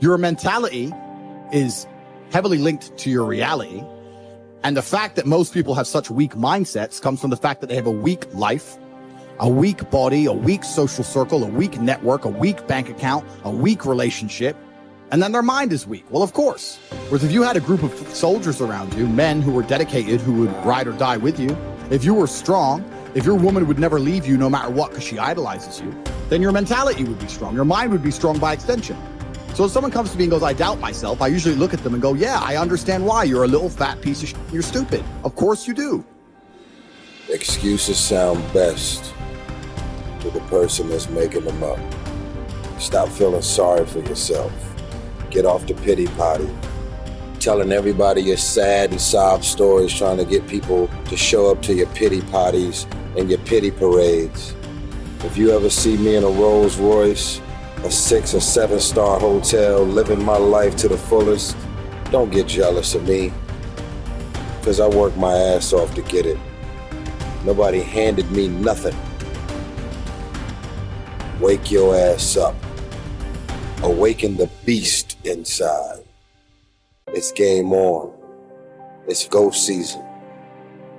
Your mentality is heavily linked to your reality. And the fact that most people have such weak mindsets comes from the fact that they have a weak life, a weak body, a weak social circle, a weak network, a weak bank account, a weak relationship, and then their mind is weak. Well, of course. Whereas if you had a group of soldiers around you, men who were dedicated, who would ride or die with you, if you were strong, if your woman would never leave you no matter what because she idolizes you, then your mentality would be strong. Your mind would be strong by extension. So if someone comes to me and goes, I doubt myself, I usually look at them and go, yeah, I understand why. You're a little fat piece of shit. You're stupid. Of course you do. Excuses sound best to the person that's making them up. Stop feeling sorry for yourself. Get off the pity potty. Telling everybody your sad and sob stories, trying to get people to show up to your pity potties and your pity parades. If you ever see me in a Rolls Royce, a 6 or 7 star hotel, living my life to the fullest, don't get jealous of me, because I worked my ass off to get it. Nobody handed me nothing. Wake your ass up. Awaken the beast inside. It's game on. It's go season.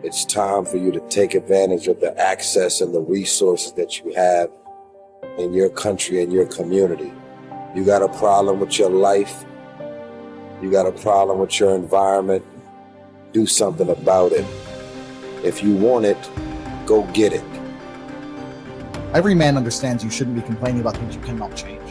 It's time for you to take advantage of the access and the resources that you have in your country and your community. You got a problem with your life. You got a problem with your environment. Do something about it. If you want it, go get it. Every man understands you shouldn't be complaining about things you cannot change.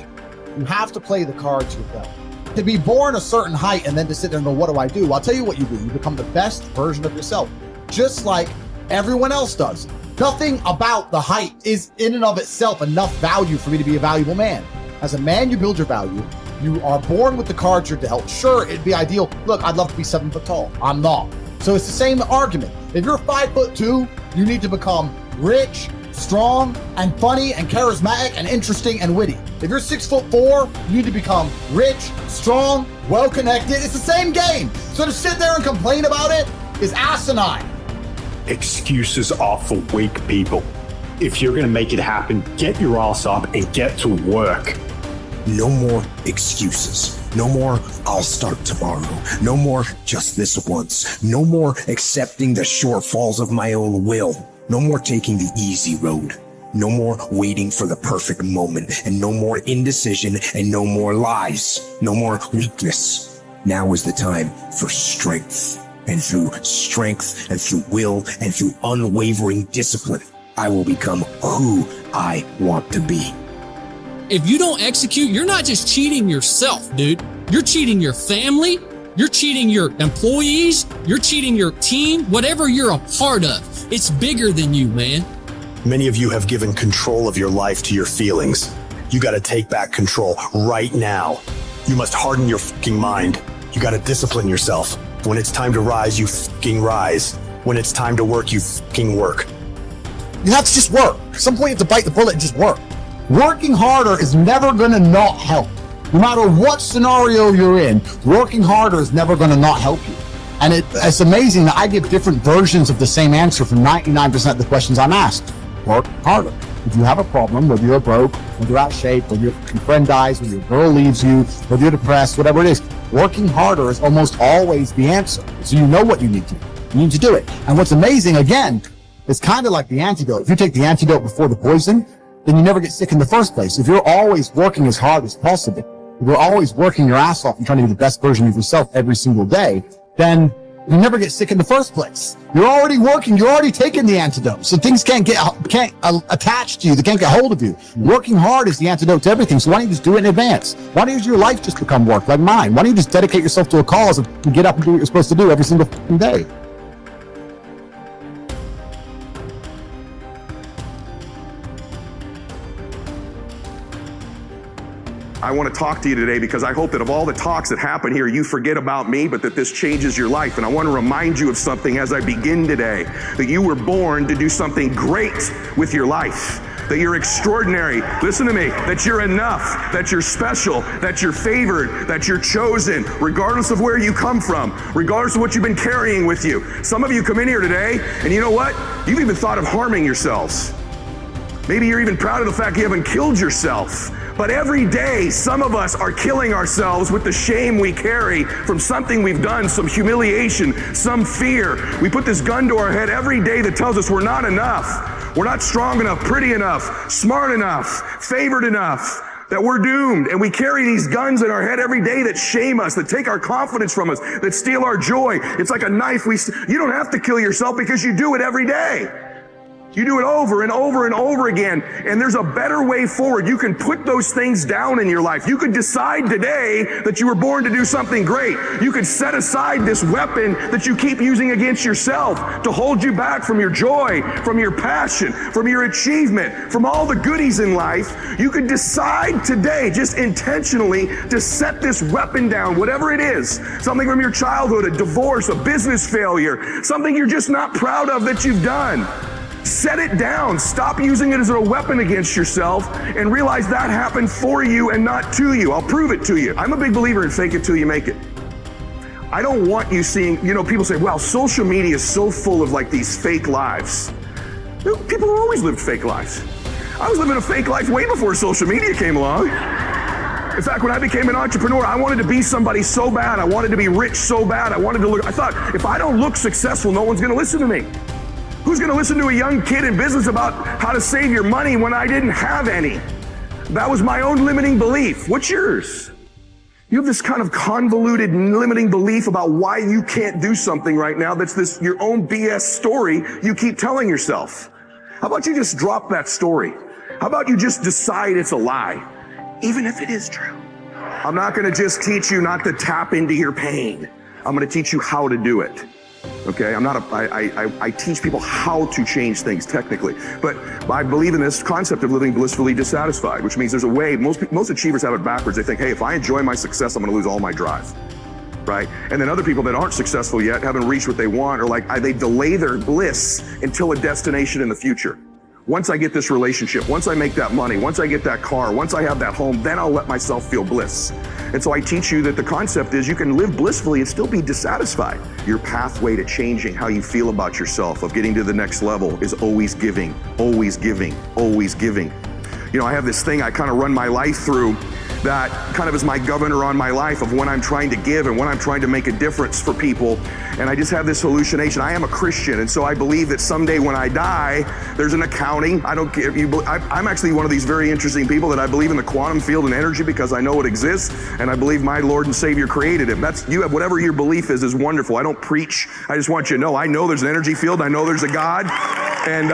You have to play the cards you're dealt. To be born a certain height and then to sit there and go, what do I do? I'll tell you what you do. You become the best version of yourself, just like everyone else does. Nothing about the height is in and of itself enough value for me to be a valuable man. As a man, you build your value. You are born with the cards you're dealt. Sure, it'd be ideal. Look, I'd love to be 7 foot tall. I'm not. So it's the same argument. If you're 5'2", you need to become rich, strong, and funny, and charismatic, and interesting, and witty. If you're 6'4", you need to become rich, strong, well-connected. It's the same game. So to sit there and complain about it is asinine. Excuses are for weak people. If you're gonna make it happen, get your ass up and get to work. No more excuses. No more, I'll start tomorrow. No more, just this once. No more accepting the shortfalls of my own will. No more taking the easy road. No more waiting for the perfect moment. And no more indecision and no more lies. No more weakness. Now is the time for strength. And through strength and through will and through unwavering discipline, I will become who I want to be. If you don't execute, you're not just cheating yourself, dude. You're cheating your family. You're cheating your employees. You're cheating your team. Whatever you're a part of, it's bigger than you, man. Many of you have given control of your life to your feelings. You gotta take back control right now. You must harden your fucking mind. You gotta discipline yourself. When it's time to rise, you fucking rise. When it's time to work, you fucking work. You have to just work. At some point you have to bite the bullet and just work. Working harder is never gonna not help. No matter what scenario you're in, working harder is never gonna not help you. And it's amazing that I give different versions of the same answer for 99% of the questions I'm asked. Work harder. If you have a problem, whether you're broke, whether you're out of shape, whether your friend dies, whether your girl leaves you, whether you're depressed, whatever it is, working harder is almost always the answer. So you know what you need to do. You need to do it. And what's amazing, again, it's kind of like the antidote. If you take the antidote before the poison, then you never get sick in the first place. If you're always working as hard as possible, if you're always working your ass off and trying to be the best version of yourself every single day, then you never get sick in the first place. You're already working. You're already taking the antidote. So things can't attach to you. They can't get hold of you. Working hard is the antidote to everything. So why don't you just do it in advance? Why don't your life just become work like mine? Why don't you just dedicate yourself to a cause and get up and do what you're supposed to do every single day? I want to talk to you today because I hope that of all the talks that happen here, you forget about me, but that this changes your life. And I want to remind you of something as I begin today, that you were born to do something great with your life, that you're extraordinary. Listen to me, that you're enough, that you're special, that you're favored, that you're chosen, regardless of where you come from, regardless of what you've been carrying with you. Some of you come in here today, and you know what? You've even thought of harming yourselves. Maybe you're even proud of the fact you haven't killed yourself. But every day, some of us are killing ourselves with the shame we carry from something we've done, some humiliation, some fear. We put this gun to our head every day that tells us we're not enough. We're not strong enough, pretty enough, smart enough, favored enough, that we're doomed. And we carry these guns in our head every day that shame us, that take our confidence from us, that steal our joy. It's like a knife. You don't have to kill yourself because you do it every day. You do it over and over and over again, and there's a better way forward. You can put those things down in your life. You could decide today that you were born to do something great. You could set aside this weapon that you keep using against yourself to hold you back from your joy, from your passion, from your achievement, from all the goodies in life. You could decide today, just intentionally, to set this weapon down, whatever it is. Something from your childhood, a divorce, a business failure, something you're just not proud of that you've done. Set it down. Stop using it as a weapon against yourself and realize that happened for you and not to you. I'll prove it to you. I'm a big believer in fake it till you make it. I don't want you seeing, people say, wow, social media is so full of like these fake lives. People have always lived fake lives. I was living a fake life way before social media came along. In fact, when I became an entrepreneur, I wanted to be somebody so bad. I wanted to be rich so bad. I thought, if I don't look successful, no one's going to listen to me. Who's going to listen to a young kid in business about how to save your money when I didn't have any? That was my own limiting belief. What's yours? You have this kind of convoluted limiting belief about why you can't do something right now that's your own BS story you keep telling yourself. How about you just drop that story? How about you just decide it's a lie, even if it is true? I'm not going to just teach you not to tap into your pain. I'm going to teach you how to do it. Okay, I teach people how to change things technically, but I believe in this concept of living blissfully dissatisfied, which means there's a way. Most achievers have it backwards. They think, hey, if I enjoy my success, I'm going to lose all my drive, right? And then other people that aren't successful yet, haven't reached what they want, or they delay their bliss until a destination in the future. Once I get this relationship, once I make that money, once I get that car, once I have that home, then I'll let myself feel bliss. And so I teach you that the concept is you can live blissfully and still be dissatisfied. Your pathway to changing how you feel about yourself, of getting to the next level, is always giving, always giving, always giving. I have this thing I kind of run my life through that kind of is my governor on my life of when I'm trying to give and when I'm trying to make a difference for people. And I just have this hallucination. I am a Christian, and so I believe that someday when I die, there's an accounting. I don't care if you. I'm actually one of these very interesting people that I believe in the quantum field and energy because I know it exists, and I believe my Lord and Savior created it. You have whatever your belief is wonderful. I don't preach. I just want you to know. I know there's an energy field. I know there's a God, and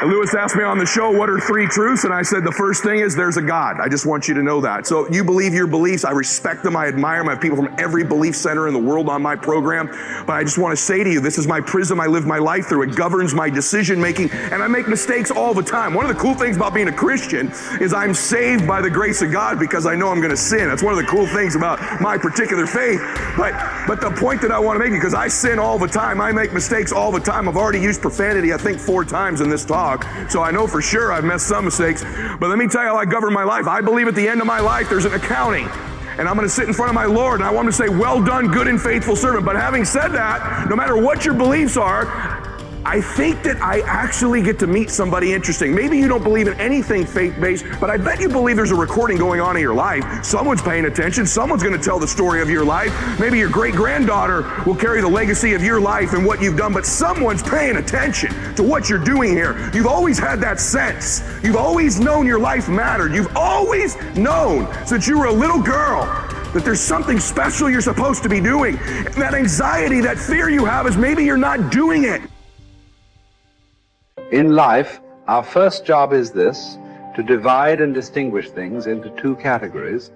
Lewis asked me on the show, what are 3 truths? And I said, the first thing is there's a God. I just want you to know that. So you believe your beliefs. I respect them. I admire them. I have people from every belief center in the world on my program. But I just want to say to you, this is my prism I live my life through. It governs my decision making. And I make mistakes all the time. One of the cool things about being a Christian is I'm saved by the grace of God because I know I'm going to sin. That's one of the cool things about my particular faith. But the point that I want to make, because I sin all the time. I make mistakes all the time. I've already used profanity, I think, 4 times in this talk. So I know for sure I've messed some mistakes. But let me tell you how I govern my life. I believe at the end of my life there's an accounting. And I'm going to sit in front of my Lord and I want him to say, well done, good and faithful servant. But having said that, no matter what your beliefs are, I think that I actually get to meet somebody interesting. Maybe you don't believe in anything faith-based, but I bet you believe there's a recording going on in your life. Someone's paying attention. Someone's going to tell the story of your life. Maybe your great-granddaughter will carry the legacy of your life and what you've done, but someone's paying attention to what you're doing here. You've always had that sense. You've always known your life mattered. You've always known since you were a little girl that there's something special you're supposed to be doing. And that anxiety, that fear you have is maybe you're not doing it. In life, our first job is this: to divide and distinguish things into 2 categories.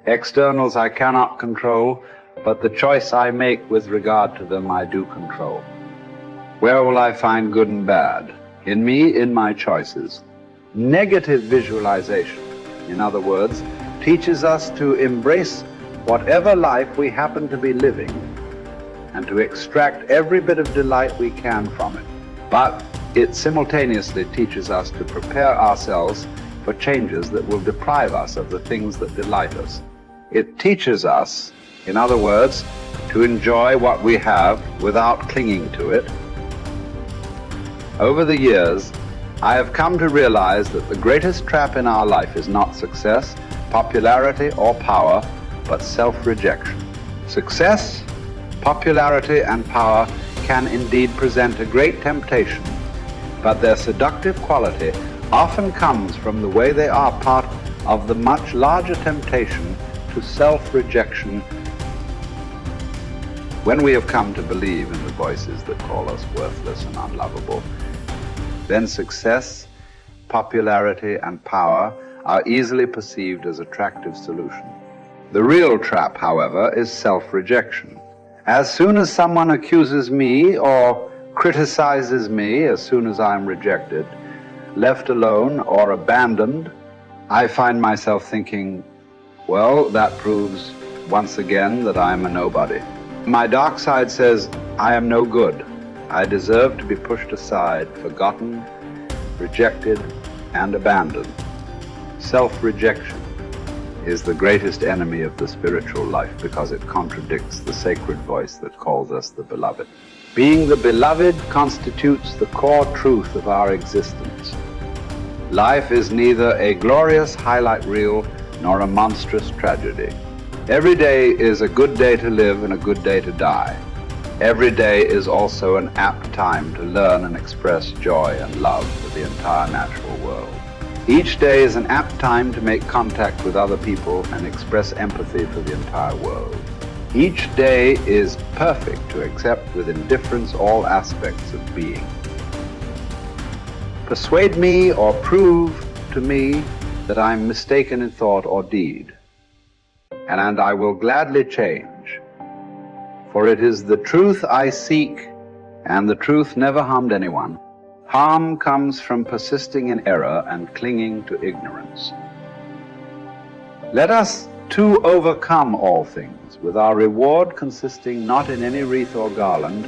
Externals I cannot control, but the choice I make with regard to them I do control. Where will I find good and bad? In me, in my choices. Negative visualization, in other words, teaches us to embrace whatever life we happen to be living and to extract every bit of delight we can from it. But it simultaneously teaches us to prepare ourselves for changes that will deprive us of the things that delight us. It teaches us, in other words, to enjoy what we have without clinging to it. Over the years, I have come to realize that the greatest trap in our life is not success, popularity, or power, but self-rejection. Success, popularity, and power can indeed present a great temptation, but their seductive quality often comes from the way they are part of the much larger temptation to self-rejection. When we have come to believe in the voices that call us worthless and unlovable, then success, popularity, and power are easily perceived as attractive solutions. The real trap, however, is self-rejection. As soon as someone accuses me or criticizes me, as soon as I'm rejected, left alone, or abandoned, I find myself thinking, well, that proves once again that I'm a nobody. My dark side says, I am no good. I deserve to be pushed aside, forgotten, rejected, and abandoned. Self-rejection is the greatest enemy of the spiritual life because it contradicts the sacred voice that calls us the beloved. Being the beloved constitutes the core truth of our existence. Life is neither a glorious highlight reel nor a monstrous tragedy. Every day is a good day to live and a good day to die. Every day is also an apt time to learn and express joy and love for the entire natural world. Each day is an apt time to make contact with other people and express empathy for the entire world. Each day is perfect to accept with indifference all aspects of being. Persuade me or prove to me that I'm mistaken in thought or deed, and I will gladly change. For it is the truth I seek, and the truth never harmed anyone. Harm comes from persisting in error and clinging to ignorance. Let us too overcome all things, with our reward consisting not in any wreath or garland,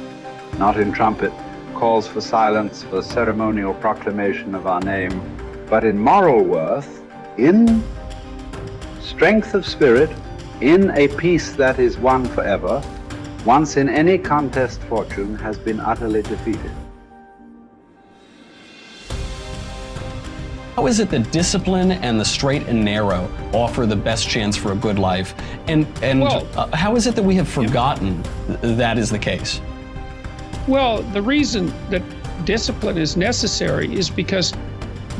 not in trumpet, calls for silence, for ceremonial proclamation of our name, but in moral worth, in strength of spirit, in a peace that is won forever, once in any contest fortune has been utterly defeated. How is it that discipline and the straight and narrow offer the best chance for a good life? And how is it that we have forgotten that is the case? Well, the reason that discipline is necessary is because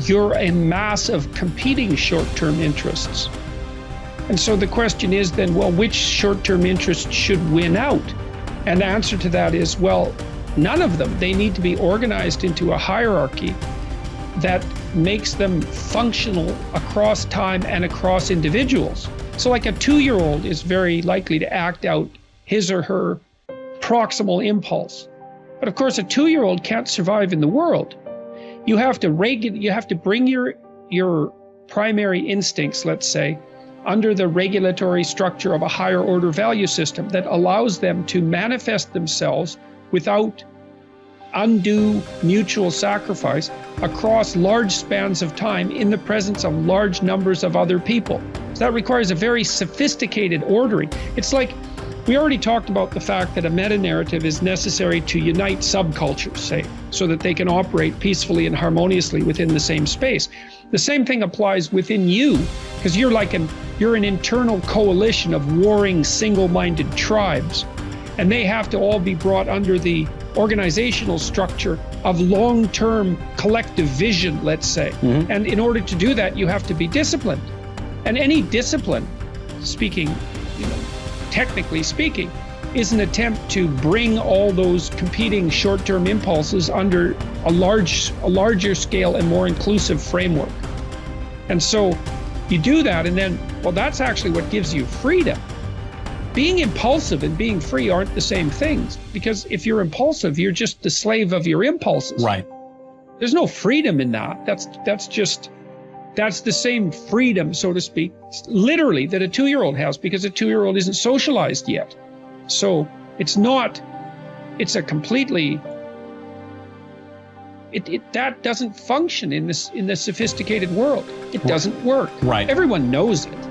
you're a mass of competing short-term interests. And so the question is then, well, which short-term interest should win out? And the answer to that is, well, none of them. They need to be organized into a hierarchy that makes them functional across time and across individuals. So like a 2-year-old is very likely to act out his or her proximal impulse. But of course, a 2-year-old can't survive in the world. You have to bring your primary instincts, let's say, under the regulatory structure of a higher order value system that allows them to manifest themselves without undue mutual sacrifice across large spans of time in the presence of large numbers of other people. So that requires a very sophisticated ordering. It's like, we already talked about the fact that a meta-narrative is necessary to unite subcultures, say, so that they can operate peacefully and harmoniously within the same space. The same thing applies within you, because you're an internal coalition of warring single-minded tribes, and they have to all be brought under the organizational structure of long-term collective vision, let's say. Mm-hmm. And in order to do that, you have to be disciplined. And any discipline, technically speaking, is an attempt to bring all those competing short-term impulses under a larger scale and more inclusive framework. And so you do that, and then, well, that's actually what gives you freedom. Being impulsive and being free aren't the same things, because if you're impulsive, you're just the slave of your impulses. Right. There's no freedom in that. That's the same freedom, so to speak, literally, that a 2-year-old has, because a 2-year-old isn't socialized yet. So it's a completely, that doesn't function in the sophisticated world. It doesn't work. Right. Everyone knows it.